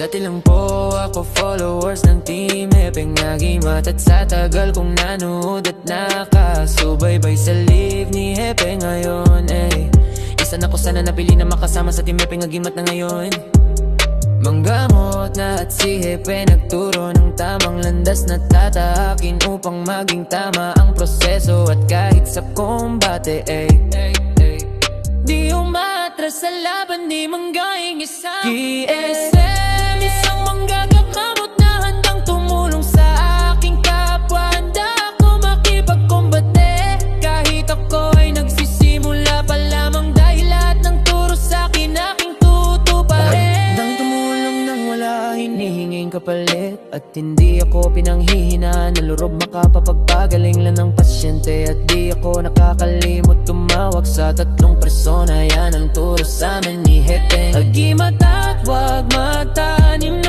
Dati lang po ako followers ng Team Hepeng Agimat, at sa tagal kong nanood at nakasubaybay sa live ni Hepe ngayon, isa na ko sana napili na makasama sa Team Hepeng Agimat na ngayon. Manggamot na at si Hepe nagturo ng tamang landas na tatahakin upang maging tama ang proseso, at kahit sa kombate di umatras sa laban ni Manggaing isa. GSM, isang manggagagamot na handang tumulong sa aking kapwa. Handa ako makipagkombate kahit ako ay nagsisimula pa lamang, dahil lahat ng turo sa akin aking tutuparin. Handang tumulong nang wala hinihinging kapalit, at hindi ako pinanghihinaan na loob makapapagpagaling lang ng pasyente. At di ako nakakalimot tumawag sa 3 persona, yan ang turo sa amin ni Hepeng Agimat, at wag magtanim na